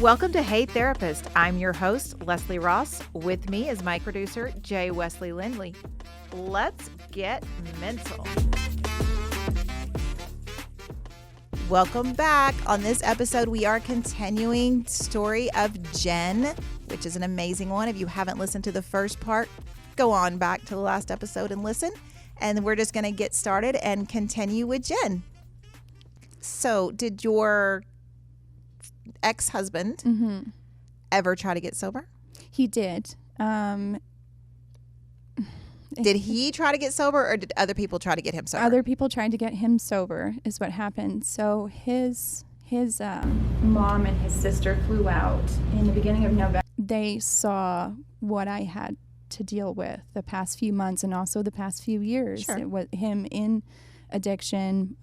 Welcome to Hey Therapist. I'm your host, Leslie Ross. With me is my producer, Jay Wesley Lindley. Let's get mental. Welcome back. On this episode, we are continuing story of Jen, which is an amazing one. If you haven't listened to the first part, go on back to the last episode and listen. And we're just going to get started and continue with Jen. So, did your ex-husband ever try to get sober? He did. Did he try to get sober, or did other people try to get him sober? Other people tried to get him sober is what happened. So his mom and his sister flew out in the beginning of November. They saw what I had to deal with the past few months and also the past few years. Sure. It was him in addiction.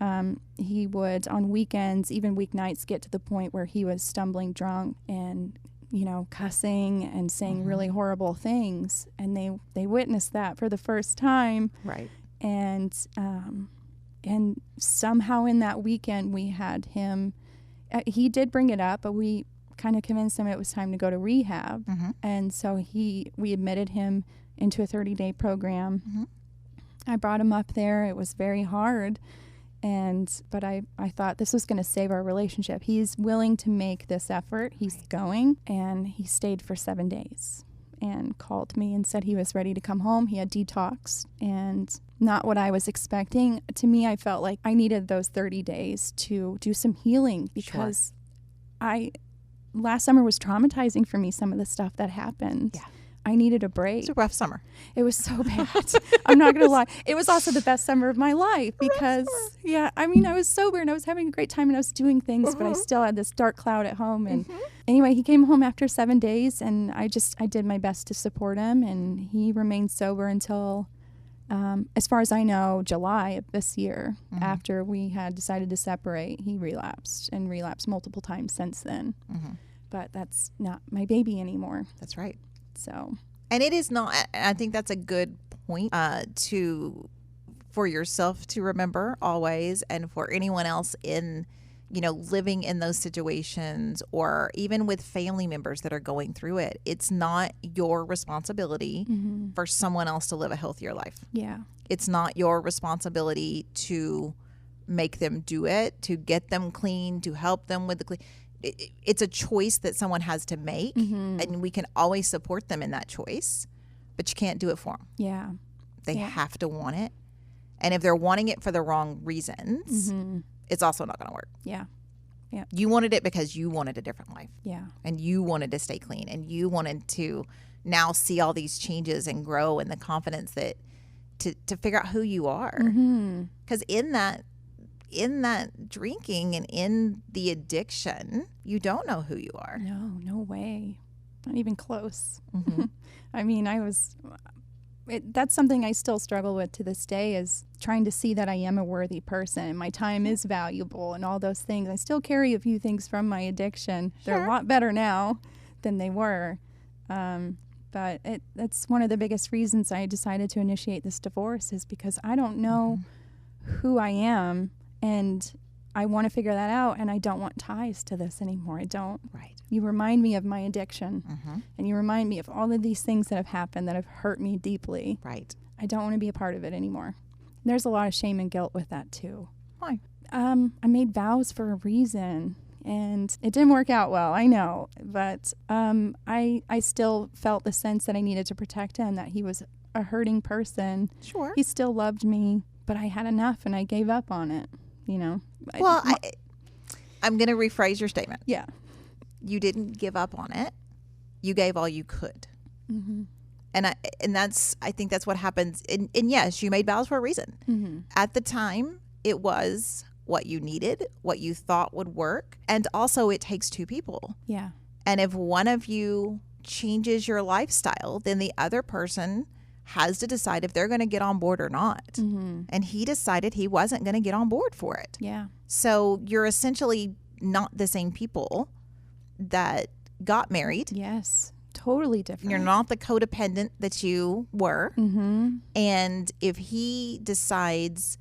He would, on weekends, even weeknights, get to the point where he was stumbling drunk and, cussing and saying really horrible things. And they witnessed that for the first time. Right. And somehow in that weekend we had him, he did bring it up, but we kind of convinced him it was time to go to rehab. And so we admitted him into a 30-day program. I brought him up there. It was very hard. But I thought this was going to save our relationship. He's willing to make this effort. He's going. And he stayed for 7 days and called me and said he was ready to come home. He had detoxed and not what I was expecting. To me, I felt like I needed those 30 days to do some healing because last summer was traumatizing for me, some of the stuff that happened. Yeah. I needed a break. It's a rough summer. It was so bad. I'm not going to lie. It was also the best summer of my life because, I was sober and I was having a great time and I was doing things, but I still had this dark cloud at home. And anyway, he came home after 7 days and I did my best to support him, and he remained sober until, as far as I know, July of this year. After we had decided to separate, he relapsed and relapsed multiple times since then. But that's not my baby anymore. That's right. So, and it is not. I think that's a good point for yourself to remember always, and for anyone else in, living in those situations, or even with family members that are going through it. It's not your responsibility for someone else to live a healthier life. Yeah, it's not your responsibility to make them do it, to get them clean, to help them with the clean. It's a choice that someone has to make, and we can always support them in that choice, but you can't do it for them. Yeah. They have to want it. And if they're wanting it for the wrong reasons, it's also not going to work. Yeah. Yeah. You wanted it because you wanted a different life. Yeah. And you wanted to stay clean, and you wanted to now see all these changes and grow, and the confidence that to figure out who you are. Because in that drinking and in the addiction, you don't know who you are. No way. Not even close. I mean, that's something I still struggle with to this day, is trying to see that I am a worthy person and my time is valuable and all those things. I still carry a few things from my addiction. Sure. They're a lot better now than they were. But that's one of the biggest reasons I decided to initiate this divorce, is because I don't know who I am. And I want to figure that out, and I don't want ties to this anymore. I don't. Right. You remind me of my addiction, and you remind me of all of these things that have happened that have hurt me deeply. Right. I don't want to be a part of it anymore. There's a lot of shame and guilt with that, too. Why? I made vows for a reason, and it didn't work out well, I know. But I still felt the sense that I needed to protect him, that he was a hurting person. Sure. He still loved me, but I had enough, and I gave up on it. Well, I'm going to rephrase your statement. Yeah. You didn't give up on it. You gave all you could. And I think that's what happens. And yes, you made vows for a reason. At the time, it was what you needed, what you thought would work. And also, it takes two people. Yeah. And if one of you changes your lifestyle, then the other person has to decide if they're going to get on board or not. And he decided he wasn't going to get on board for it. Yeah. So you're essentially not the same people that got married. Yes. Totally different. You're not the codependent that you were. And if he decides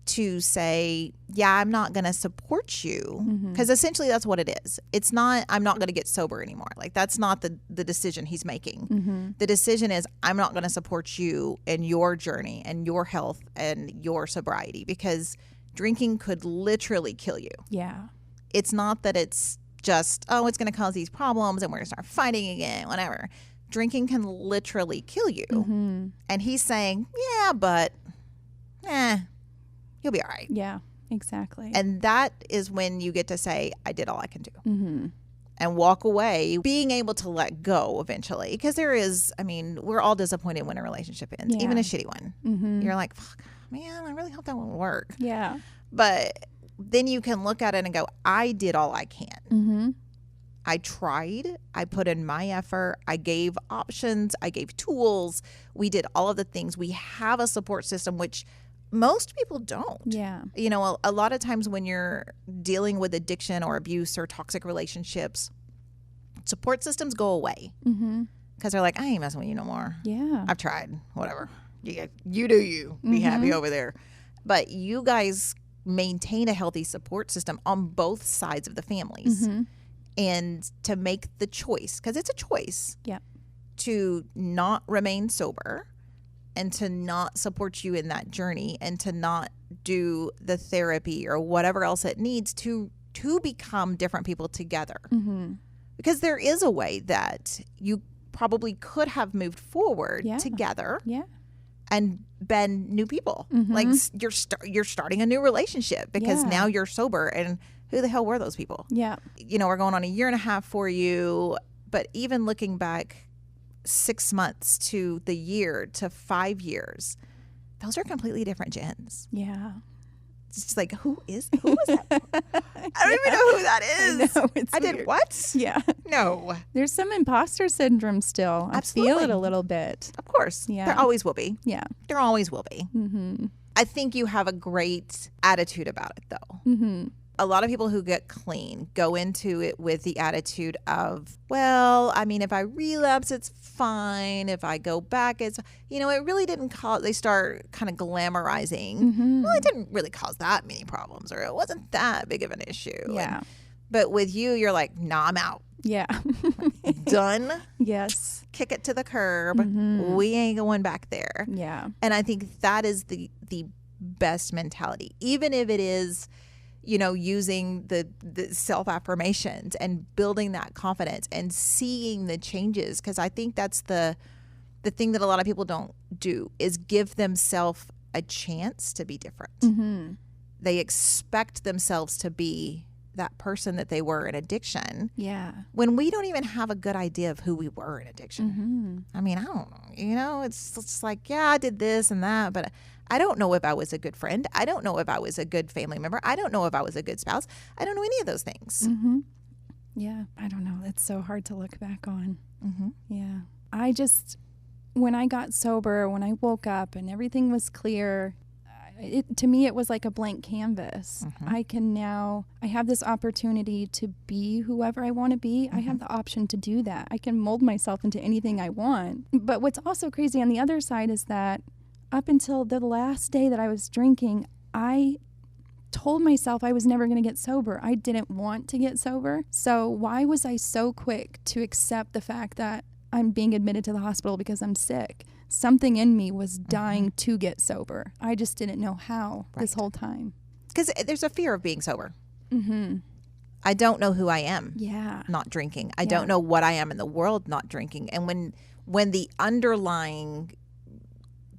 to say, yeah, I'm not going to support you. Because essentially that's what it is. It's not, I'm not going to get sober anymore. Like, that's not the decision he's making. The decision is, I'm not going to support you in your journey and your health and your sobriety, because drinking could literally kill you. Yeah. It's not that it's just, oh, it's going to cause these problems and we're going to start fighting again, whatever. Drinking can literally kill you. And he's saying, yeah, but you'll be all right. Yeah, exactly. And that is when you get to say, I did all I can do. And walk away, being able to let go eventually. Because there is, I mean, we're all disappointed when a relationship ends, even a shitty one. You're like, fuck, man, I really hope that won't work. Yeah. But then you can look at it and go, I did all I can. I tried. I put in my effort. I gave options. I gave tools. We did all of the things. We have a support system, which most people don't. Yeah. You know, a lot of times when you're dealing with addiction or abuse or toxic relationships, support systems go away. Because they're like, I ain't messing with you no more. Yeah. I've tried. Whatever. You do you. Be happy over there. But you guys maintain a healthy support system on both sides of the families. And to make the choice, because it's a choice, to not remain sober and to not support you in that journey and to not do the therapy or whatever else it needs to become different people together. Because there is a way that you probably could have moved forward together and been new people. Like, you're starting a new relationship because now you're sober, and who the hell were those people? Yeah. You know, we're going on a year and a half for you, but even looking back 6 months to the year to 5 years, those are completely different Jens. Yeah. It's just like, who was that? I don't even know who that is. I know, it's I weird. did what? Yeah. No. There's some imposter syndrome still. I feel it a little bit. Of course. Yeah. There always will be. Yeah. There always will be. I think you have a great attitude about it, though. A lot of people who get clean go into it with the attitude of, well, I mean, if I relapse, it's fine. If I go back, it's, you know, it really didn't cause, they start kind of glamorizing. Well, it didn't really cause that many problems, or it wasn't that big of an issue. Yeah. But with you, you're like, nah, I'm out. Yeah. Done. Yes. Kick it to the curb. We ain't going back there. Yeah. And I think that is the best mentality, even if it is, you know, using the self-affirmations and building that confidence and seeing the changes. Because I think that's the thing that a lot of people don't do, is give themselves a chance to be different. They expect themselves to be that person that they were in addiction. Yeah. When we don't even have a good idea of who we were in addiction. I mean, I don't know. You know, it's like, yeah, I did this and that, but I don't know if I was a good friend. I don't know if I was a good family member. I don't know if I was a good spouse. I don't know any of those things. Yeah. I don't know. It's so hard to look back on. Yeah. I just, when I got sober, when I woke up and everything was clear, to me, it was like a blank canvas. I can now, I have this opportunity to be whoever I want to be. I have the option to do that. I can mold myself into anything I want. But what's also crazy on the other side is that up until the last day that I was drinking, I told myself I was never going to get sober. I didn't want to get sober. So why was I so quick to accept the fact that I'm being admitted to the hospital because I'm sick? Something in me was dying to get sober. I just didn't know how this whole time. Because there's a fear of being sober. I don't know who I am not drinking. I don't know what I am in the world not drinking. And when the underlying,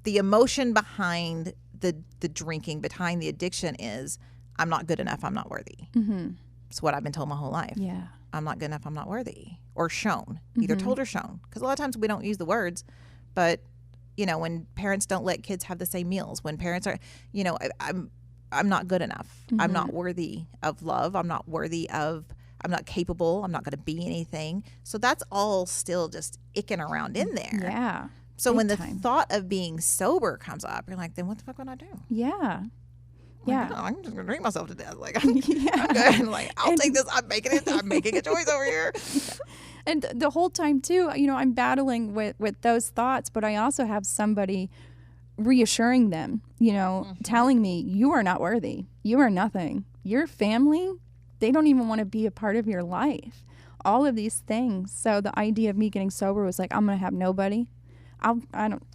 the emotion behind the drinking, behind the addiction is, I'm not good enough, I'm not worthy. It's what I've been told my whole life. Yeah. I'm not good enough, I'm not worthy. Or shown, either told or shown. Because a lot of times we don't use the words, but you know, when parents don't let kids have the same meals, when parents are, you know, I'm not good enough. I'm not worthy of love. I'm not worthy of, I'm not capable. I'm not going to be anything. So that's all still just icking around in there. Yeah. So when the thought of being sober comes up, you're like, then what the fuck would I do? Yeah. Like, I'm just going to drink myself to death. Like, I'm good. Like, I'll take this. I'm making a choice over here. And the whole time too, you know, I'm battling with those thoughts, but I also have somebody reassuring them, you know, telling me, you are not worthy. You are nothing. Your family, they don't even want to be a part of your life. All of these things. So the idea of me getting sober was like, I'm going to have nobody. I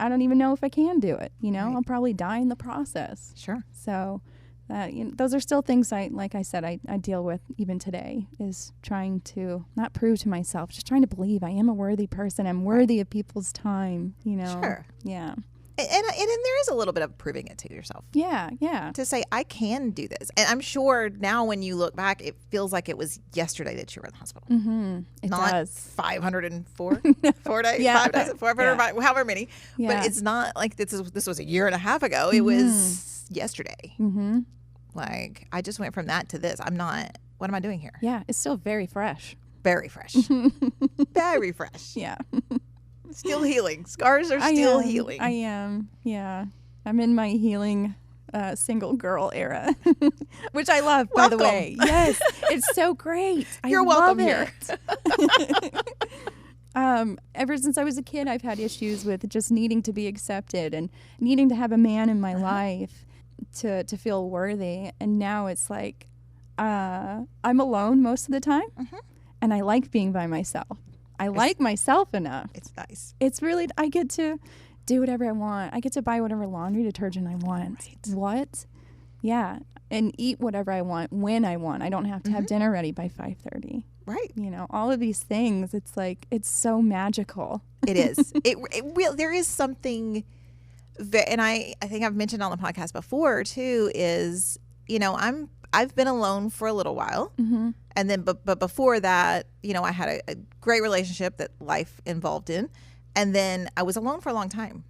don't even know if I can do it. You know, I'll probably die in the process. Sure. So you know, those are still things like I said, I deal with even today, is trying to not prove to myself, just trying to believe I am a worthy person. I'm worthy of people's time, you know? Sure. Yeah. And there is a little bit of proving it to yourself. Yeah, yeah. To say, I can do this. And I'm sure now when you look back, it feels like it was yesterday that you were in the hospital. Mm-hmm. It not does. 504 4 days, Yeah. 5 days, 400, however many. Yeah. But it's not like this was a year and a half ago. It was yesterday. Mm-hmm. Like, I just went from that to this. What am I doing here? Yeah, it's still very fresh. Very fresh. Very fresh. Yeah. Still healing. Scars are still healing. I am. Yeah. I'm in my healing single girl era, which I love, by the way. Yes. It's so great. You're welcome here. Ever since I was a kid, I've had issues with just needing to be accepted and needing to have a man in my life to feel worthy. And now it's like I'm alone most of the time, and I like being by myself. I like myself enough. It's nice. It's really, I get to do whatever I want. I get to buy whatever laundry detergent I want. Right. What? Yeah. And eat whatever I want when I want. I don't have to have dinner ready by 5:30. Right. You know, all of these things, it's like, it's so magical. It is. There is something, and I think I've mentioned on the podcast before too, is, you know, I've been alone for a little while. And then, but before that, you know, I had a great relationship that life involved in. And then I was alone for a long time.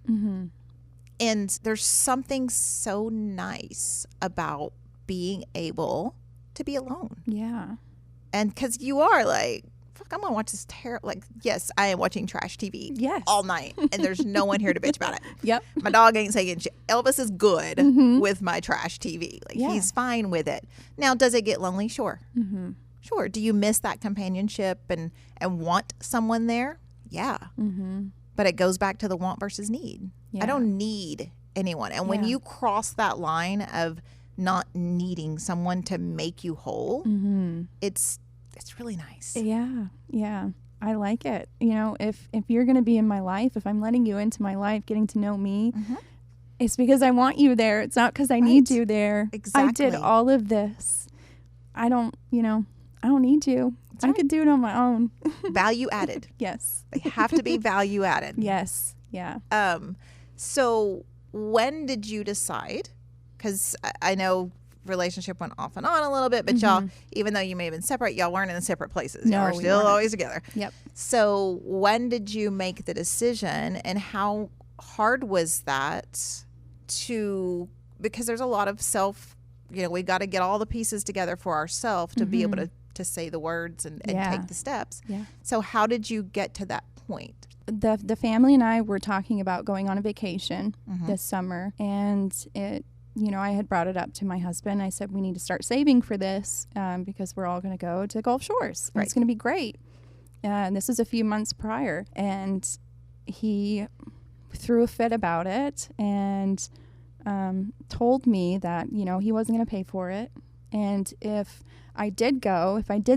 And there's something so nice about being able to be alone. Yeah. And because you are like, fuck, I'm going to watch this like, yes, I am watching trash TV all night. And there's no one here to bitch about it. Yep. My dog ain't saying shit. Elvis is good with my trash TV. Like, he's fine with it. Now, does it get lonely? Sure. Sure. Do you miss that companionship and want someone there? Yeah. But it goes back to the want versus need. I don't need anyone. And when you cross that line of not needing someone to make you whole, it's really nice. Yeah. Yeah. I like it. You know, if you're going to be in my life, if I'm letting you into my life, getting to know me, it's because I want you there. It's not because I need you there. Exactly. I did all of this. I don't need you. I could do it on my own. Value added. Yes. They have to be value added. Yes. Yeah. So when did you decide? Because I know relationship went off and on a little bit, but y'all, even though you may have been separate, y'all weren't in separate places. Y'all were still always together. Yep. So when did you make the decision, and how hard was that because there's a lot of self, you know, we got to get all the pieces together for ourselves to be able to say the words and take the steps. Yeah. So how did you get to that point? The family and I were talking about going on a vacation this summer, and you know, I had brought it up to my husband. I said, we need to start saving for this because we're all going to go to Gulf Shores. Right. It's going to be great. And this is a few months prior. And he threw a fit about it and told me that, you know, he wasn't going to pay for it. And if I did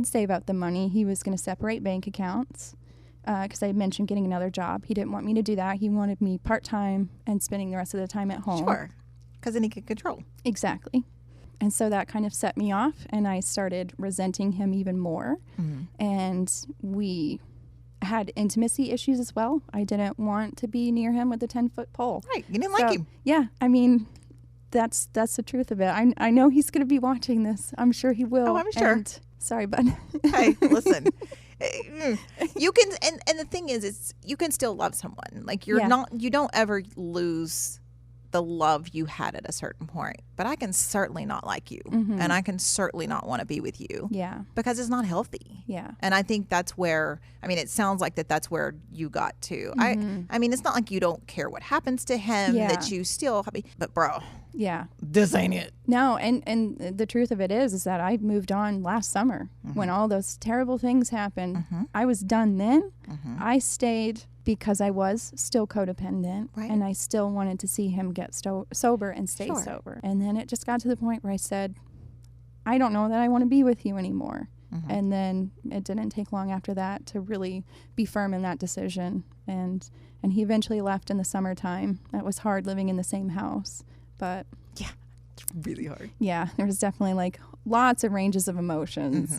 save up the money, he was going to separate bank accounts. Because I mentioned getting another job. He didn't want me to do that. He wanted me part-time and spending the rest of the time at home. Sure. Because then he could control. Exactly. And so that kind of set me off, and I started resenting him even more. And we had intimacy issues as well. I didn't want to be near him with a 10-foot pole. Right. You didn't like him. Yeah. I mean, that's the truth of it. I know he's going to be watching this. I'm sure he will. Oh, I'm sure. And, sorry, bud. Hey, listen. You can, and the thing is, you can still love someone. Like, you don't ever lose the love you had at a certain point. But I can certainly not like you, and I can certainly not want to be with you. Yeah, because it's not healthy. Yeah, and I think that's where, I mean, it sounds like that's where you got to. I mean, it's not like you don't care what happens to him. That you still, but bro. Yeah, this ain't it. No, and the truth of it is that I moved on last summer when all those terrible things happened. I was done then. I stayed because I was still codependent, Right. and I still wanted to see him get sober and stay Sure. sober. And then it just got to the point where I said, I don't know that I want to be with you anymore. Mhm. And then it didn't take long after that to really be firm in that decision. And he eventually left in the summertime. It was hard living in the same house, but Yeah, it's really hard. yeah, there was definitely like lots of ranges of emotions,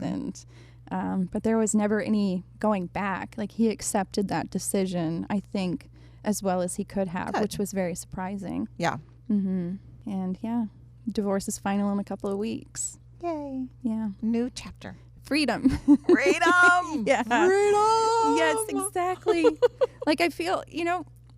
but there was never any going back. Like, he accepted that decision, I think, as well as he could have, Good. which was very surprising. Yeah. And yeah, divorce is final in a couple of weeks. Yay. Yeah. New chapter. Freedom. Freedom. Yeah. Freedom. Yes, exactly. Like, I feel,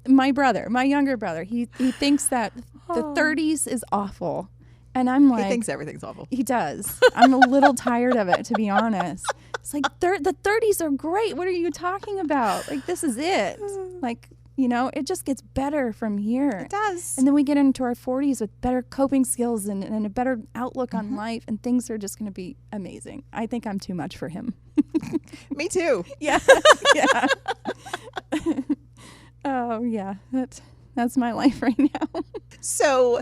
my younger brother, he thinks that the 30s is awful. And I'm like, He thinks everything's awful. he does. I'm a little tired of it, to be honest. It's like, the 30s are great. What are you talking about? Like, this is it. Like, it just gets better from here. It does. And then we get into our 40s with better coping skills and a better outlook on life, and things are just going to be amazing. I think I'm too much for him. Me too. Yeah. Yeah. Oh, yeah. That's my life right now. So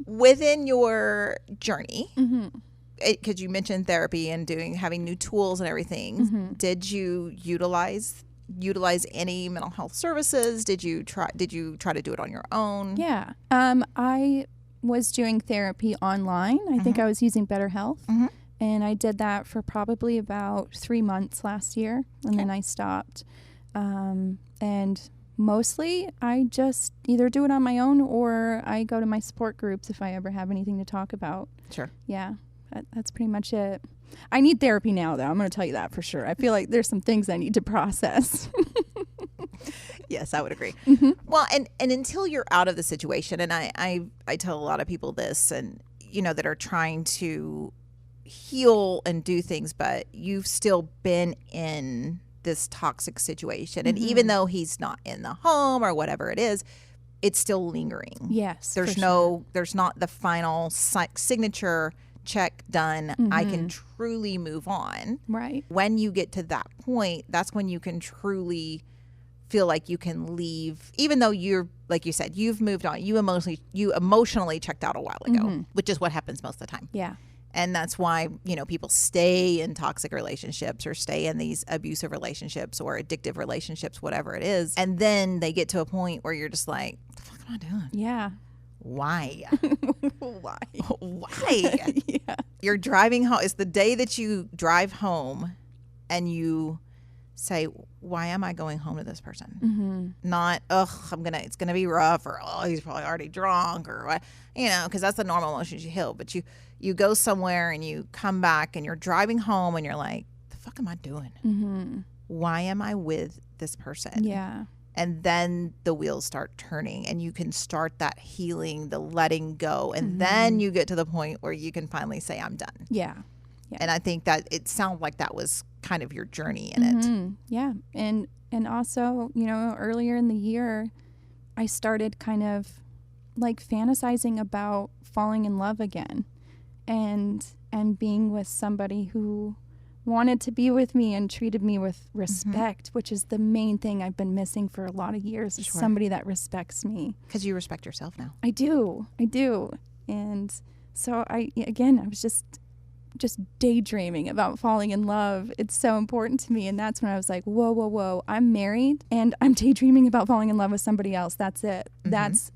within your journey, Mm-hmm. because you mentioned therapy and having new tools and everything, did you utilize any mental health services? Did you try to do it on your own? Yeah. I was doing therapy online. I think I was using BetterHelp. And I did that for probably about 3 months last year. And then I stopped. And mostly I just either do it on my own or I go to my support groups if I ever have anything to talk about. Sure. Yeah. That's pretty much it. I need therapy now, though. I'm going to tell you that for sure. I feel like there's some things I need to process. Yes, I would agree. Well, and until you're out of the situation, and I tell a lot of people this, and that are trying to heal and do things, but you've still been in this toxic situation, and even though he's not in the home or whatever it is, it's still lingering. Yes. There's not the final signature check done. I can truly move on. Right. When you get to that point, that's when you can truly feel like you can leave, even though you're, like you said, you've moved on. You emotionally checked out a while ago, which is what happens most of the time. Yeah. And that's why, people stay in toxic relationships or stay in these abusive relationships or addictive relationships, whatever it is. And then they get to a point where you're just like, what the fuck am I doing? Yeah. Why? Why? Why? Yeah. You're driving home. It's the day that you drive home and you say, why am I going home to this person? Not, it's going to be rough, or, he's probably already drunk, or what, because that's the normal emotions you feel. But you go somewhere and you come back and you're driving home and you're like, the fuck am I doing? Why am I with this person? Yeah. And then the wheels start turning and you can start that healing, the letting go. And then you get to the point where you can finally say, I'm done. Yeah. And I think that it sounds like that was kind of your journey in it. Yeah. And also, earlier in the year, I started kind of like fantasizing about falling in love again and being with somebody who wanted to be with me and treated me with respect, which is the main thing I've been missing for a lot of years, is somebody that respects me. Because you respect yourself now. I do. And so I was just daydreaming about falling in love. It's so important to me. And that's when I was like, whoa, I'm married and I'm daydreaming about falling in love with somebody else. That's it. That's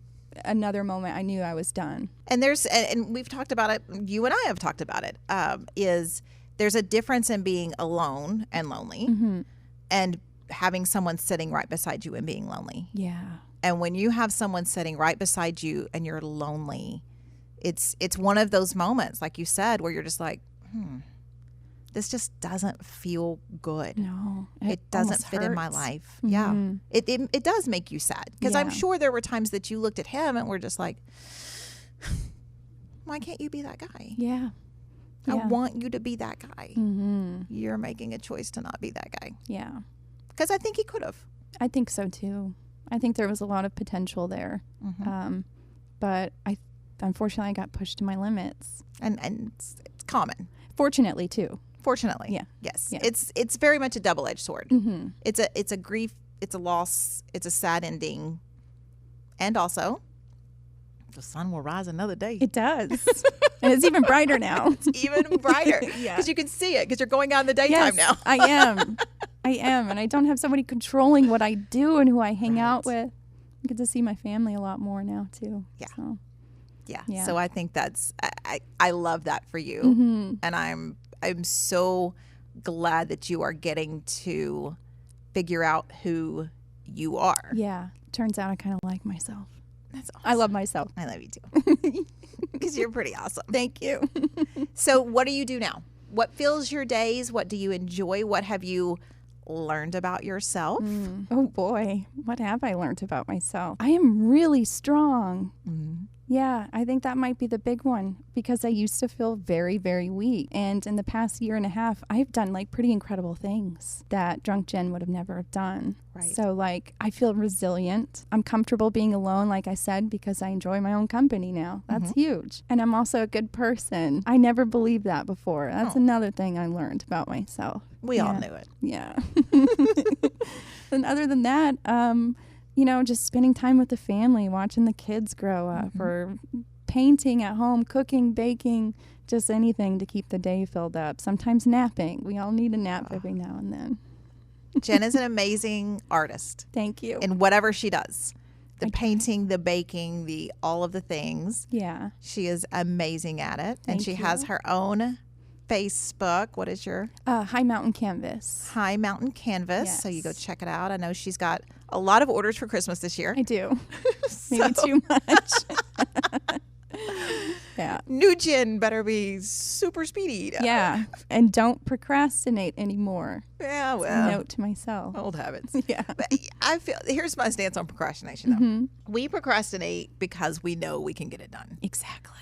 another moment I knew I was done. And and we've talked about it, you and I have talked about it, is there's a difference in being alone and lonely and having someone sitting right beside you and being lonely. Yeah. And when you have someone sitting right beside you and you're lonely, it's one of those moments, like you said, where you're just like, this just doesn't feel good. No. It doesn't fit in my life. Yeah. It does make you sad. Because I'm sure there were times that you looked at him and were just like, why can't you be that guy? Yeah. I want you to be that guy. You're making a choice to not be that guy. Yeah. Because I think he could have. I think so too. I think there was a lot of potential there. But unfortunately I got pushed to my limits. And it's common. Fortunately too. Fortunately. Yeah. Yes. Yeah. It's very much a double-edged sword. It's a grief it's a loss. It's a sad ending. And also, the sun will rise another day. It does. And it's even brighter now. It's even brighter. Yeah. Because you can see it because you're going out in the daytime now. I am. And I don't have somebody controlling what I do and who I hang out with. I get to see my family a lot more now too. Yeah. So. Yeah. So I think I love that for you. Mm-hmm. And I'm so glad that you are getting to figure out who you are. Yeah. Turns out I kind of like myself. That's awesome. I love myself. I love you too. Because you're pretty awesome. Thank you. So what do you do now? What fills your days? What do you enjoy? What have you learned about yourself? Oh boy, what have I learned about myself? I am really strong. Yeah, I think that might be the big one because I used to feel very, very weak. And in the past year and a half, I've done like pretty incredible things that drunk Jen would have never have done. Right. So like I feel resilient. I'm comfortable being alone, like I said, because I enjoy my own company now. That's huge. And I'm also a good person. I never believed that before. That's another thing I learned about myself. We all knew it. Yeah. And other than that, just spending time with the family, watching the kids grow up, or painting at home, cooking, baking, just anything to keep the day filled up. Sometimes napping. We all need a nap every now and then. Jen is an amazing artist. Thank you. In whatever she does. The painting, the baking, all of the things. Yeah. She is amazing at it. And she Thank has you. her own Facebook. What is your? High Mountain Canvas. High Mountain Canvas. Yes. So you go check it out. I know she's got a lot of orders for Christmas this year. I do. Maybe too much. Yeah. New Jen better be super speedy. Yeah. And don't procrastinate anymore. Yeah, It's well. a note to myself. Old habits. Yeah. But I feel, here's my stance on procrastination though. We procrastinate because we know we can get it done. Exactly.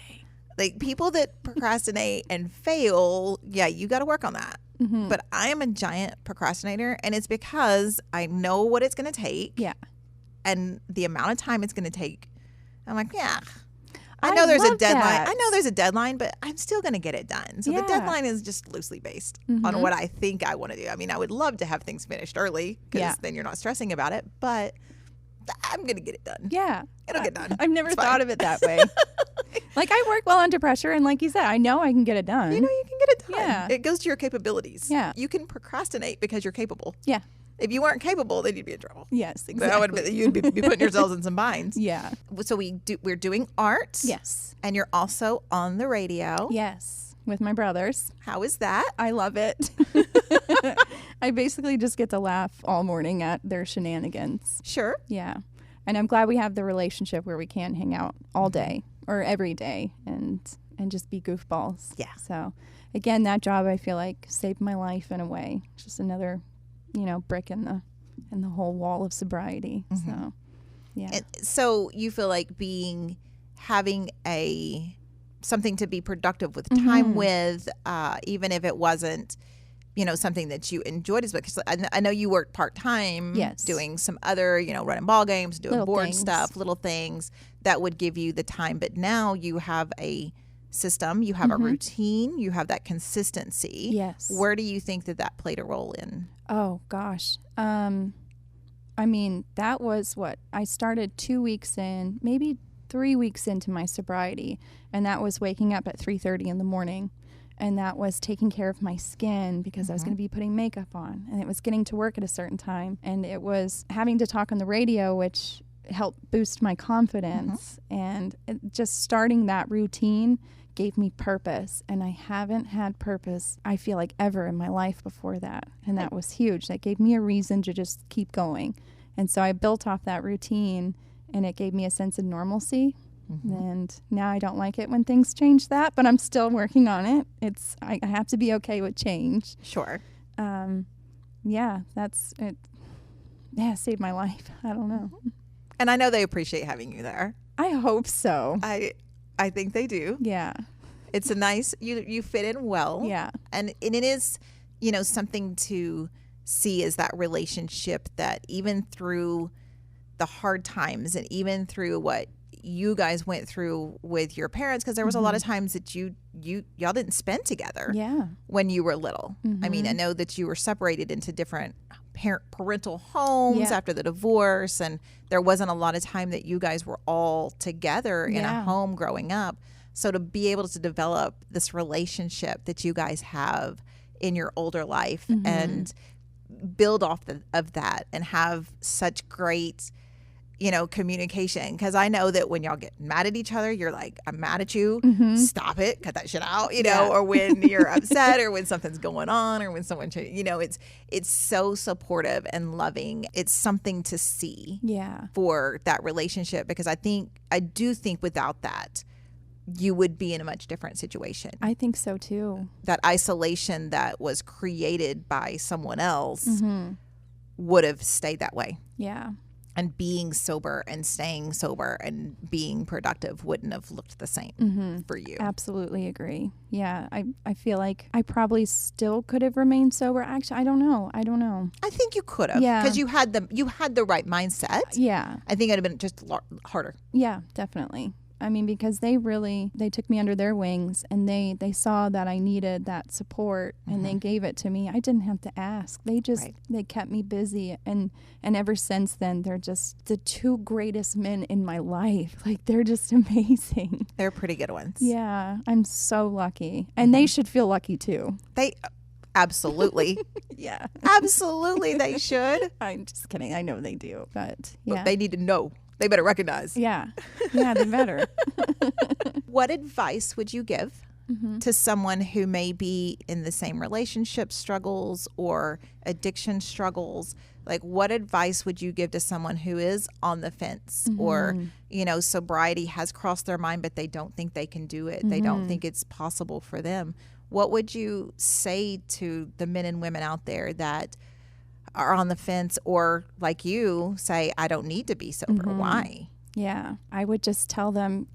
Like people that procrastinate and fail, yeah, you got to work on that. But I am a giant procrastinator, and it's because I know what it's going to take. Yeah. And the amount of time it's going to take. I'm like, yeah. I I know there's a love deadline. that. I know there's a deadline, but I'm still going to get it done. So the Yeah. deadline is just loosely based on what I think I want to do. I mean, I would love to have things finished early because then you're not stressing about it, but I'm going to get it done. Yeah. It'll get done. I've never It's thought fine. of it that way. Like I work well under pressure, and like you said, I know I can get it done. You know you can get it done. Yeah. It goes to your capabilities. Yeah. You can procrastinate because you're capable. Yeah. If you weren't capable, then you'd be in trouble. Yes, That exactly. would be, you'd be putting yourselves in some binds. Yeah. So we're doing art. Yes. And you're also on the radio. Yes. With my brothers. How is that? I love it. I basically just get to laugh all morning at their shenanigans. Sure. Yeah. And I'm glad we have the relationship where we can hang out all day or every day and just be goofballs. Yeah. So again, that job I feel like saved my life in a way. Just another, brick in the whole wall of sobriety. So yeah. And so you feel like having something to be productive with time with, even if it wasn't, something that you enjoyed as much. Because I know you worked part-time Yes. doing some other, running ball games, doing Little board things. stuff, little things that would give you the time. But now you have a system, you have a routine, you have that consistency. Yes. Where do you think that played a role in? Oh gosh. That was what I started 2 weeks in, maybe 3 weeks into my sobriety, and that was waking up at 3:30 in the morning, and that was taking care of my skin because I was going to be putting makeup on, and it was getting to work at a certain time, and it was having to talk on the radio, which helped boost my confidence, and just starting that routine gave me purpose, and I haven't had purpose, I feel like, ever in my life before that, and that was huge. That gave me a reason to just keep going, and so I built off that routine, and it gave me a sense of normalcy, and now I don't like it when things change that, but I'm still working on it. I have to be okay with change. Sure. Yeah, that's it. Yeah, it saved my life. I don't know. And I know they appreciate having you there. I hope so. I think they do. Yeah. It's a nice, you fit in well. Yeah. And it is, something to see is that relationship that even through the hard times and even through what you guys went through with your parents, because there was a lot of times that y'all didn't spend together Yeah. when you were little. I mean, I know that you were separated into different parental homes Yeah. after the divorce, and there wasn't a lot of time that you guys were all together in a home growing up. So to be able to develop this relationship that you guys have in your older life and build off of that and have such great, communication. Because I know that when y'all get mad at each other, you're like, I'm mad at you. Stop it. Cut that shit out. Or when you're upset or when something's going on or when someone, it's so supportive and loving. It's something to see for that relationship, because I do think without that, you would be in a much different situation. I think so too. That isolation that was created by someone else would have stayed that way. Yeah. And being sober and staying sober and being productive wouldn't have looked the same for you. Absolutely agree. Yeah. I feel like I probably still could have remained sober. Actually, I don't know. I think you could have. Yeah. Because you had the right mindset. Yeah. I think it would have been just harder. Yeah, definitely. I mean, because they took me under their wings, and they saw that I needed that support, and they gave it to me. I didn't have to ask. They just, they kept me busy. And ever since then, they're just the two greatest men in my life. Like, they're just amazing. They're pretty good ones. Yeah. I'm so lucky. And they should feel lucky too. They absolutely. Yeah. Absolutely they should. I'm just kidding. I know they do. But yeah. But they need to know. They better recognize. Yeah. Yeah, they better. What advice would you give to someone who may be in the same relationship struggles or addiction struggles? Like, what advice would you give to someone who is on the fence or, sobriety has crossed their mind, but they don't think they can do it. They don't think it's possible for them. What would you say to the men and women out there that are on the fence, or like you say, I don't need to be sober? Why? Yeah. I would just tell them,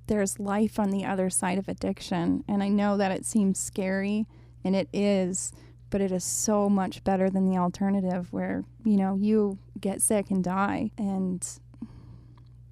there's life on the other side of addiction. And I know that it seems scary, and it is, but it is so much better than the alternative where, you get sick and die and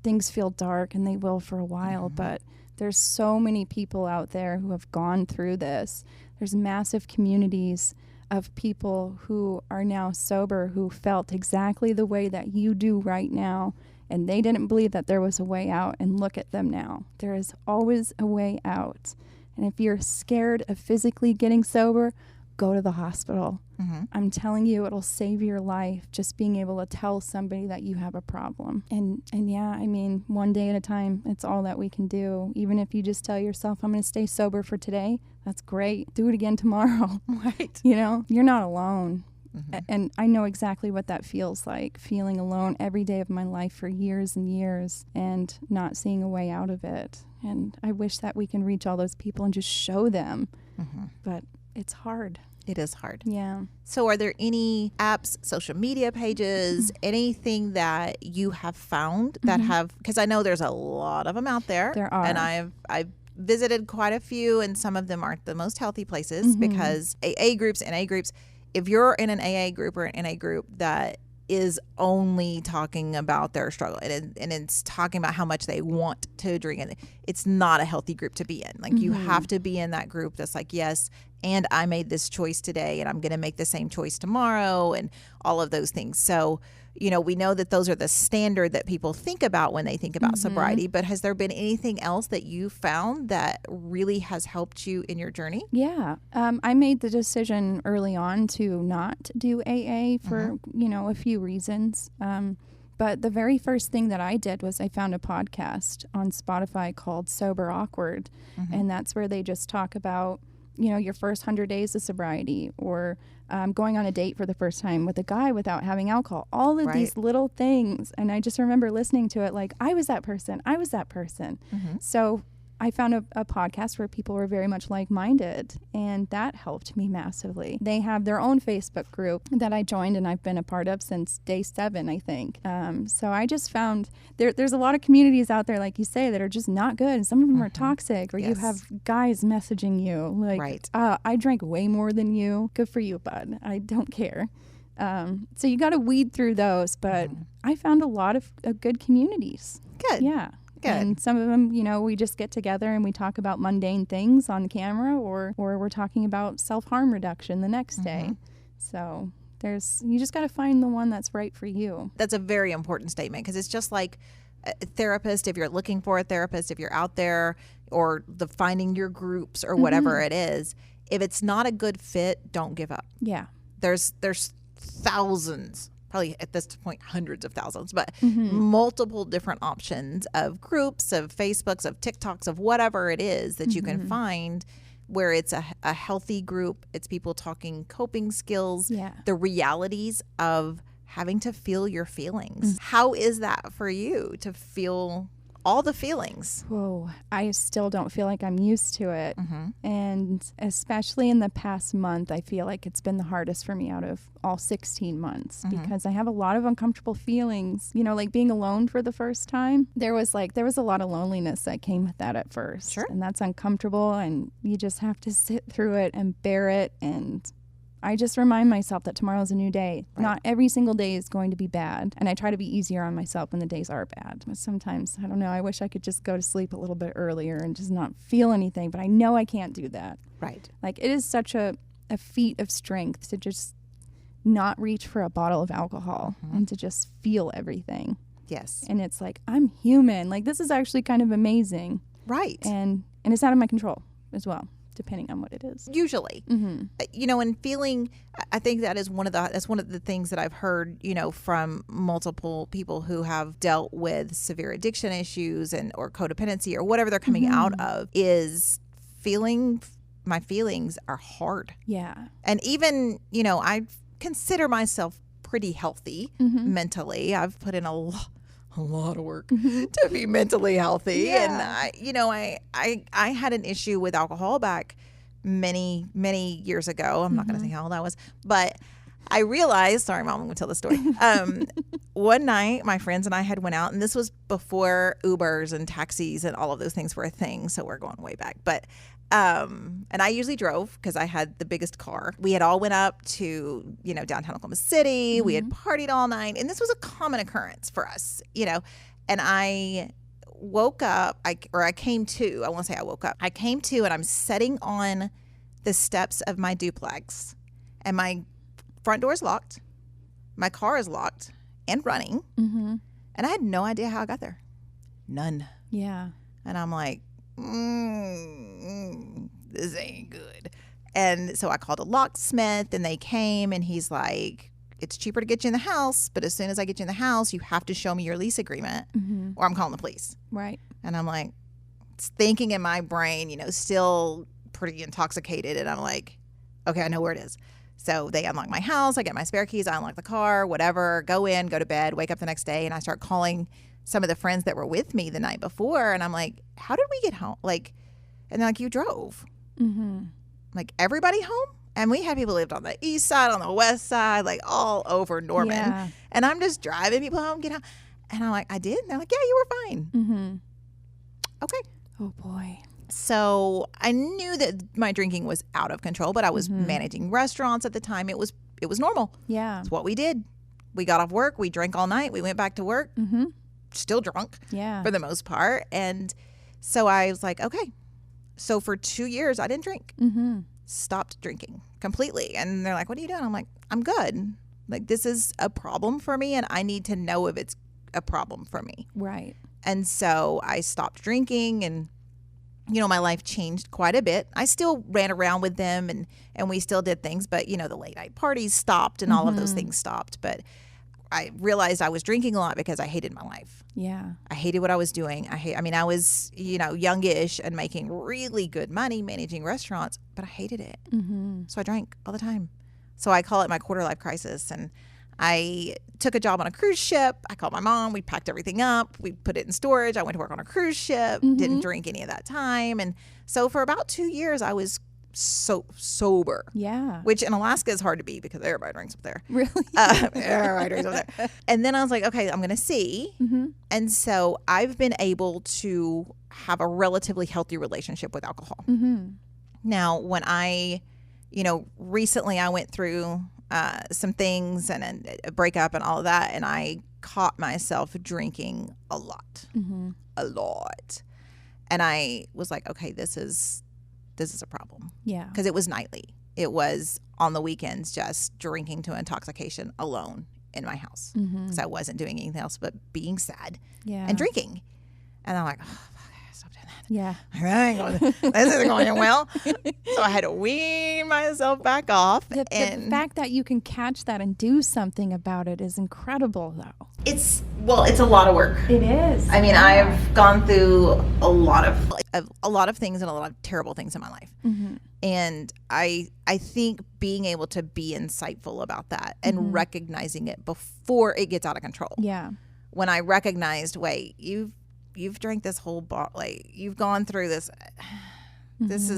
things feel dark, and they will for a while. But there's so many people out there who have gone through this. There's massive communities of people who are now sober, who felt exactly the way that you do right now, and they didn't believe that there was a way out, and look at them now. There is always a way out. And if you're scared of physically getting sober, go to the hospital. I'm telling you, it'll save your life, just being able to tell somebody that you have a problem. And yeah, I mean, one day at a time, it's all that we can do. Even if you just tell yourself, I'm going to stay sober for today, that's great. Do it again tomorrow. Right. You're not alone. And I know exactly what that feels like, feeling alone every day of my life for years and years and not seeing a way out of it. And I wish that we can reach all those people and just show them. But it's hard. It is hard. Yeah. So are there any apps, social media pages, anything that you have found that have, because I know there's a lot of them out there. There are. And I've visited quite a few, and some of them aren't the most healthy places because AA groups, NA groups, if you're in an AA group or an NA group that is only talking about their struggle and it's talking about how much they want to drink, and it's not a healthy group to be in. Like, you have to be in that group that's like, yes, and I made this choice today, and I'm going to make the same choice tomorrow, and all of those things. So, we know that those are the standard that people think about when they think about sobriety, but has there been anything else that you found that really has helped you in your journey? Yeah. I made the decision early on to not do AA for, a few reasons. But the very first thing that I did was I found a podcast on Spotify called Sober Awkward. And that's where they just talk about, your first 100 days of sobriety, or going on a date for the first time with a guy without having alcohol, all of these little things. And I just remember listening to it like, I was that person. So I found a podcast where people were very much like-minded, and that helped me massively. They have their own Facebook group that I joined, and I've been a part of since day 7, I think. So I just found there's a lot of communities out there, like you say, that are just not good. And some of them are toxic, or you have guys messaging you like, I drank way more than you. Good for you, bud. I don't care. So you got to weed through those, but I found a lot of good communities. Good. Yeah. Good. And some of them, we just get together and we talk about mundane things on camera, or we're talking about self-harm reduction the next day. So, You just got to find the one that's right for you. That's a very important statement, because it's just like a therapist. If you're looking for a therapist, if you're out there, or finding your groups or whatever it is, if it's not a good fit, don't give up. Yeah. There's thousands, probably at this point hundreds of thousands, but multiple different options of groups, of Facebooks, of TikToks, of whatever it is that you can find, where it's a healthy group. It's people talking coping skills, the realities of having to feel your feelings. How is that for you to feel all the feelings? Whoa, I still don't feel like I'm used to it. And especially in the past month, I feel like it's been the hardest for me out of all 16 months because I have a lot of uncomfortable feelings, you know, like being alone for the first time. There was a lot of loneliness that came with that at first. Sure. And that's uncomfortable, and you just have to sit through it and bear it. And I just remind myself that tomorrow's a new day. Right. Not every single day is going to be bad. And I try to be easier on myself when the days are bad. But sometimes, I don't know, I wish I could just go to sleep a little bit earlier and just not feel anything. But I know I can't do that. Right. Like, it is such a feat of strength to just not reach for a bottle of alcohol and to just feel everything. Yes. And it's like, I'm human. Like, this is actually kind of amazing. Right. And it's out of my control as well, depending on what it is. Usually, you know, and feeling, I think that's one of the things that I've heard, you know, from multiple people who have dealt with severe addiction issues or codependency or whatever they're coming out of, is my feelings are hard. Yeah. And even, you know, I consider myself pretty healthy mentally. I've put in a lot of work to be mentally healthy. And I had an issue with alcohol back many years ago. I'm not going to say how old I was, but I realized, sorry Mom, I'm going to tell the story. One night my friends and I had went out, and this was before Ubers and taxis and all of those things were a thing, so we're going way back. But and I usually drove because I had the biggest car. We had all went up to, you know, downtown Oklahoma City. We had partied all night, and this was a common occurrence for us, you know. And I woke up, I came to, I won't say I woke up. I came to, and I'm sitting on the steps of my duplex, and my front door is locked. My car is locked and running. And I had no idea how I got there. None. Yeah. And I'm like, this ain't good. And so I called a locksmith, and they came, and he's like, it's cheaper to get you in the house, but as soon as I get you in the house, you have to show me your lease agreement or I'm calling the police. Right. And I'm like, thinking in my brain, you know, still pretty intoxicated. And I'm like, okay, I know where it is. So they unlock my house. I get my spare keys. I unlock the car, whatever, go in, go to bed, wake up the next day. And I start calling some of the friends that were with me the night before. And I'm like, how did we get home? Like, and they're like, you drove. Like, everybody home? And we had people lived on the east side, on the west side, like all over Norman. Yeah. And I'm just driving people home, get home. And I'm like, I did? And they're like, yeah, you were fine. Okay. Oh, boy. So I knew that my drinking was out of control, but I was managing restaurants at the time. It was normal. Yeah. It's what we did. We got off work. We drank all night. We went back to work. Still drunk. Yeah. For the most part. And so I was like, okay. So for 2 years, I didn't drink. Stopped drinking completely. And they're like, what are you doing? I'm like, I'm good. Like, this is a problem for me, and I need to know if it's a problem for me. Right. And so I stopped drinking, and, you know, my life changed quite a bit. I still ran around with them, and we still did things, but, you know, the late night parties stopped and all of those things stopped. But I realized I was drinking a lot because I hated my life. Yeah. I hated what I was doing. I was, you know, youngish and making really good money managing restaurants, but I hated it. So I drank all the time. So I call it my quarter life crisis. And I took a job on a cruise ship. I called my mom. We packed everything up. We put it in storage. I went to work on a cruise ship. Didn't drink any of that time. And so for about 2 years, I was so sober. Yeah. Which in Alaska is hard to be because everybody drinks up there. Really? Everybody drinks up there. And then I was like, okay, I'm going to see. And so I've been able to have a relatively healthy relationship with alcohol. Now, when recently I went through some things and a breakup and all of that, and I caught myself drinking a lot. And I was like, okay, this is a problem. Yeah. Because it was nightly. it was on the weekends just drinking to intoxication alone in my house because I wasn't doing anything else but being sad and drinking. And I'm like, oh, fuck, I gotta stop doing that. Yeah. This isn't going well. So I had to wean myself back off. The fact that you can catch that and do something about it is incredible, though. It's a lot of work. It is. I mean, I've gone through a lot of things and a lot of terrible things in my life. And I think being able to be insightful about that and recognizing it before it gets out of control. Yeah. When I recognized, wait, you've drank this whole bottle, like you've gone through this. This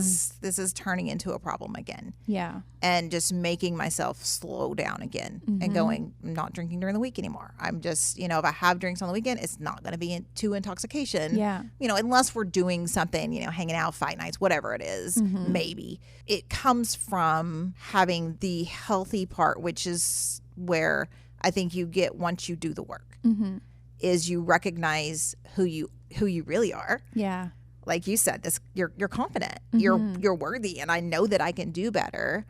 is turning into a problem again. Yeah. And just making myself slow down again and going, I'm not drinking during the week anymore. I'm just, if I have drinks on the weekend, it's not going to be to intoxication. Yeah. Unless we're doing something, hanging out, fight nights, whatever it is, maybe. It comes from having the healthy part, which is where I think you get once you do the work, is you recognize who you really are. Yeah. Like you said, you're confident, you're worthy, and I know that I can do better.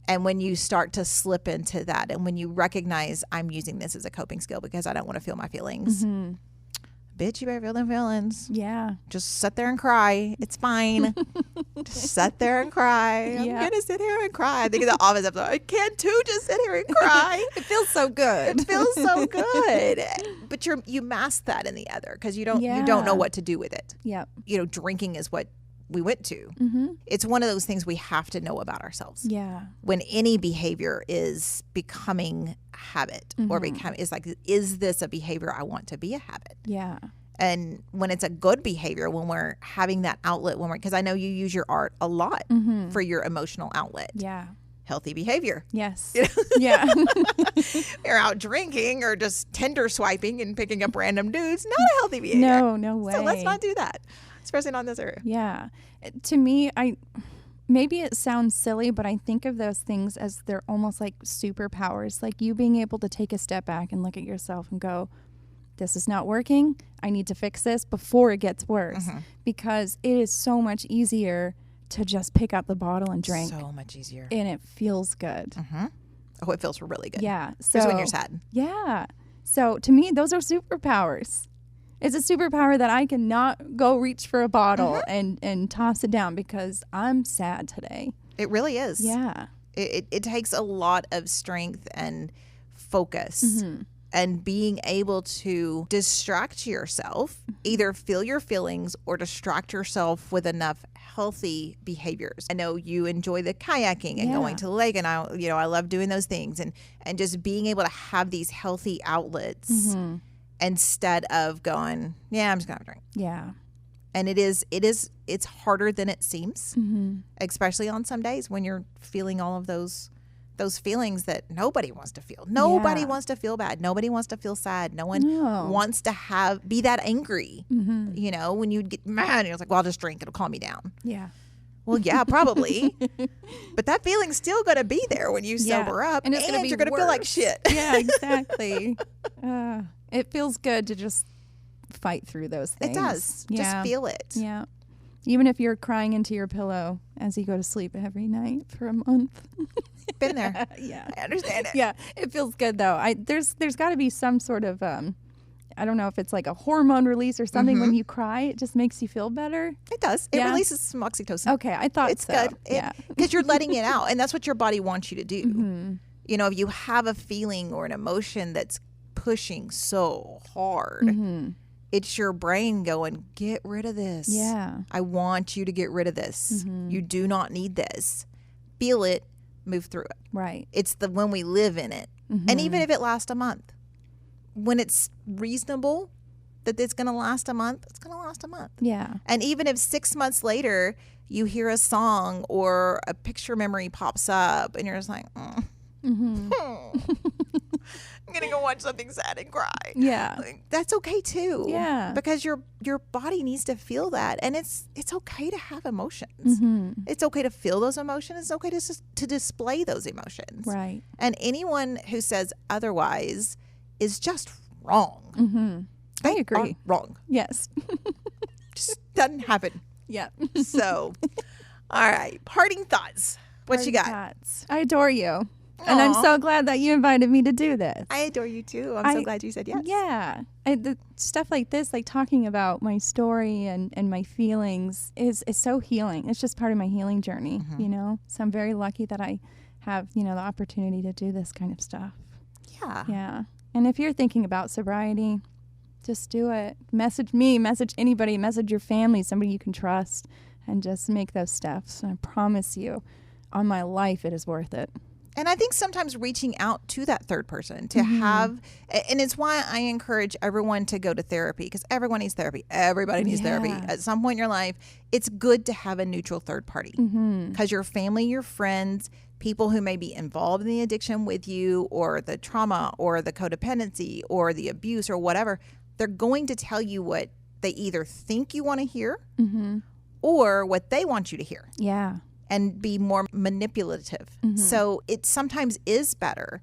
And when you start to slip into that, and when you recognize I'm using this as a coping skill because I don't want to feel my feelings, bitch, you better feel them feelings. Yeah, just sit there and cry. It's fine. Just sit there and cry. I'm gonna sit here and cry. I think it's the office episode. I can too. Just sit here and cry. It feels so good. It feels so good. But you mask that in the other because you don't know what to do with it. Yep. Drinking is what we went to. It's one of those things we have to know about ourselves. Yeah. When any behavior is becoming habit or is this a behavior I want to be a habit? Yeah. And when it's a good behavior, when we're having that outlet, because I know you use your art a lot for your emotional outlet. Yeah. Healthy behavior. Yes. Yeah. You're out drinking or just Tinder swiping and picking up random dudes. Not a healthy behavior. No way. So let's not do that, especially not in this area. Yeah. To me, maybe it sounds silly, but I think of those things as they're almost like superpowers. Like you being able to take a step back and look at yourself and go, this is not working. I need to fix this before it gets worse. Because it is so much easier to just pick up the bottle and drink. So much easier. And it feels good. Oh, it feels really good. Yeah. Especially when you're sad. Yeah. So to me, those are superpowers. It's a superpower that I cannot go reach for a bottle and toss it down because I'm sad today. It really is. Yeah. It takes a lot of strength and focus and being able to distract yourself, either feel your feelings or distract yourself with enough healthy behaviors. I know you enjoy the kayaking and going to the lake, and I love doing those things and just being able to have these healthy outlets instead of going, I'm just gonna have a drink. Yeah. And it's harder than it seems, especially on some days when you're feeling all of those feelings that nobody wants to feel. Nobody wants to feel bad. Nobody wants to feel sad. No one wants to be that angry. When you get mad, you're like, well, I'll just drink. It'll calm me down. Yeah. Well, yeah, probably. But that feeling's still going to be there when you sober up. And you're going to feel like shit. Yeah, exactly. It feels good to just fight through those things. It does. Yeah. Just feel it. Yeah. Even if you're crying into your pillow as you go to sleep every night for a month. Been there. Yeah. I understand it. Yeah. It feels good though. There's got to be some sort of, I don't know if it's like a hormone release or something. When you cry, it just makes you feel better. It does. It releases some oxytocin. Okay. I thought it's good. Yeah. Because you're letting it out. And that's what your body wants you to do. If you have a feeling or an emotion that's pushing so hard, it's your brain going, get rid of this. Yeah. I want you to get rid of this. You do not need this. Feel it, move through it. Right. It's when we live in it. And even if it lasts a month, when it's reasonable that it's going to last a month, it's going to last a month. Yeah. And even if 6 months later you hear a song or a picture memory pops up and you're just like, I'm going to go watch something sad and cry. Yeah. That's okay too. Yeah. Because your body needs to feel that. And it's okay to have emotions. It's okay to feel those emotions. It's okay to display those emotions. Right. And anyone who says otherwise is just wrong. I agree. Wrong. Yes. Just doesn't happen. Yeah. So, all right. Parting thoughts What you got? Chats. I adore you. And I'm so glad that you invited me to do this. I adore you too. I'm so glad you said yes. Yeah. The stuff like this, like talking about my story and my feelings is so healing. It's just part of my healing journey, you know? So I'm very lucky that I have, you know, the opportunity to do this kind of stuff. Yeah. Yeah. And if you're thinking about sobriety, just do it. Message me, message anybody, message your family, somebody you can trust, and just make those steps. And I promise you, on my life, it is worth it. And I think sometimes reaching out to that third person to have, and it's why I encourage everyone to go to therapy, because everyone needs therapy. Everybody needs therapy. At some point in your life, it's good to have a neutral third party, because your family, your friends, people who may be involved in the addiction with you, or the trauma or the codependency or the abuse or whatever, they're going to tell you what they either think you want to hear or what they want you to hear. Yeah. And be more manipulative. So it sometimes is better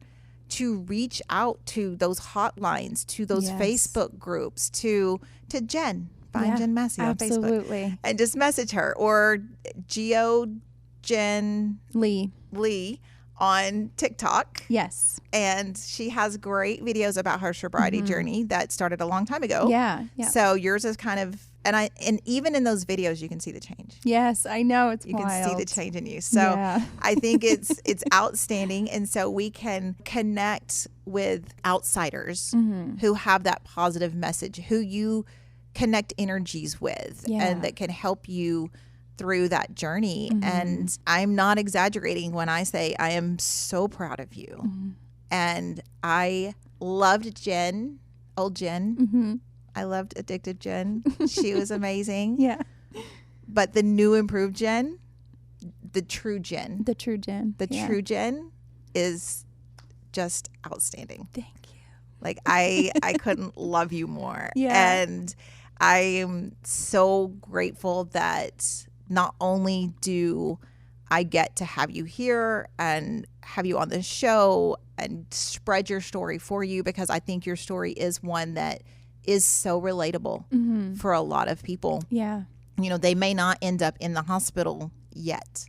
to reach out to those hotlines, to those Facebook groups, to Jen. Find Jen Massey on Facebook. And just message her. Or Jen Lee on TikTok. Yes. And she has great videos about her sobriety journey that started a long time ago. Yeah. So yours is kind of, and even in those videos you can see the change. Yes, I know, it's you wild. can see the change in you. So I think it's outstanding, and so we can connect with outsiders who have that positive message, who you connect energies with, and that can help you through that journey. And I'm not exaggerating when I say I am so proud of you. And I loved Jen, old Jen. I loved Addicted Jen. She was amazing. Yeah. But the new improved Jen, the true Jen. The true Jen. The true Jen is just outstanding. Thank you. Like I couldn't love you more. Yeah. And I am so grateful that not only do I get to have you here and have you on the show and spread your story for you, because I think your story is one that is so relatable for a lot of people. Yeah. You know, they may not end up in the hospital yet,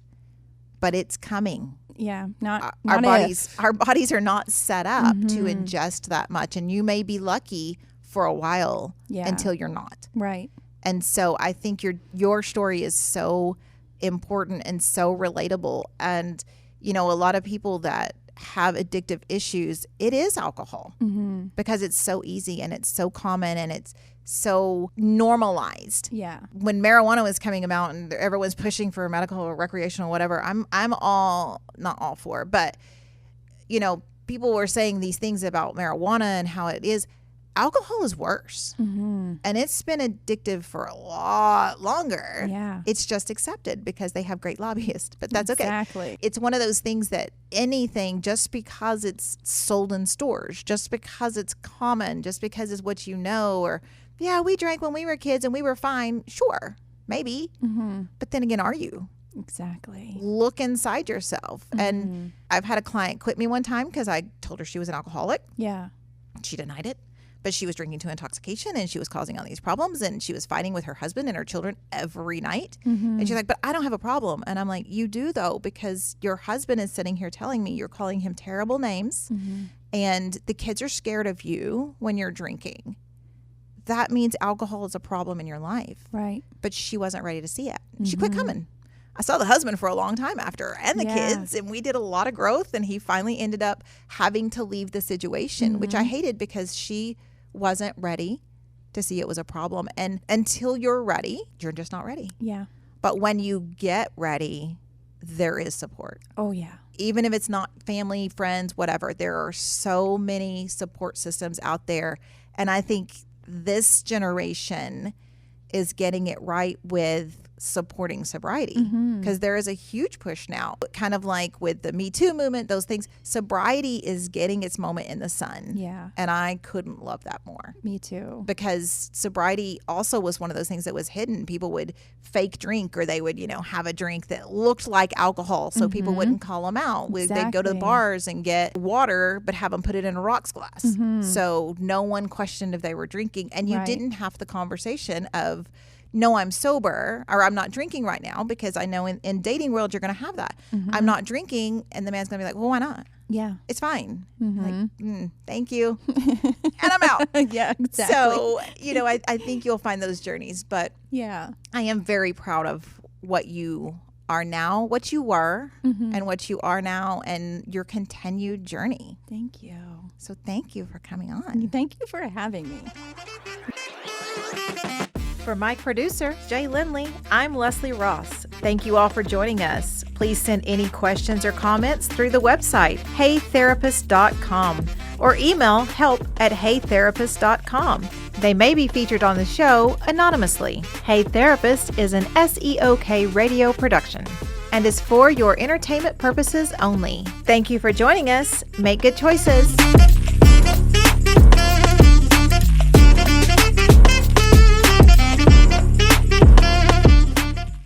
but it's coming. Yeah. Our bodies are not set up to ingest that much, and you may be lucky for a while until you're not. Right. And so I think your story is so important and so relatable. And, you know, a lot of people that have addictive issues, it is alcohol because it's so easy and it's so common and it's so normalized. Yeah. When marijuana was coming about and everyone's pushing for medical or recreational, whatever, I'm all, not all for, but, you know, people were saying these things about marijuana and how it is. Alcohol is worse, and it's been addictive for a lot longer. Yeah. It's just accepted because they have great lobbyists, but that's okay. Exactly. It's one of those things that anything, just because it's sold in stores, just because it's common, just because it's what you know, or, yeah, we drank when we were kids and we were fine. Sure, maybe. But then again, are you? Exactly. Look inside yourself. And I've had a client quit me one time because I told her she was an alcoholic. Yeah. She denied it. But she was drinking to intoxication and she was causing all these problems, and she was fighting with her husband and her children every night. And she's like, but I don't have a problem. And I'm like, you do though, because your husband is sitting here telling me you're calling him terrible names and the kids are scared of you when you're drinking. That means alcohol is a problem in your life. Right. But she wasn't ready to see it. She quit coming. I saw the husband for a long time after, and the kids, and we did a lot of growth, and he finally ended up having to leave the situation, which I hated because she wasn't ready to see it was a problem. And until you're ready, you're just not ready. Yeah. But when you get ready, there is support. Oh, yeah. Even if it's not family, friends, whatever, there are so many support systems out there. And I think this generation is getting it right with supporting sobriety, because there is a huge push now, kind of like with the Me Too movement, those things. Sobriety is getting its moment in the sun. Yeah. And I couldn't love that more. Me too. Because sobriety also was one of those things that was hidden. People would fake drink, or they would, you know, have a drink that looked like alcohol so people wouldn't call them out. Exactly. They'd go to the bars and get water but have them put it in a rocks glass. So no one questioned if they were drinking, and you didn't have the conversation of, no, I'm sober, or I'm not drinking right now, because I know in dating world, you're going to have that. I'm not drinking. And the man's going to be like, well, why not? Yeah. It's fine. Like, thank you. And I'm out. Yeah, exactly. So, I think you'll find those journeys, but yeah, I am very proud of what you are now, what you were, and what you are now, and your continued journey. Thank you. So thank you for coming on. Thank you for having me. For my producer, Jay Lindley, I'm Leslie Ross. Thank you all for joining us. Please send any questions or comments through the website, heytherapist.com, or email help@heytherapist.com. They may be featured on the show anonymously. Hey Therapist is an SEOK radio production and is for your entertainment purposes only. Thank you for joining us. Make good choices.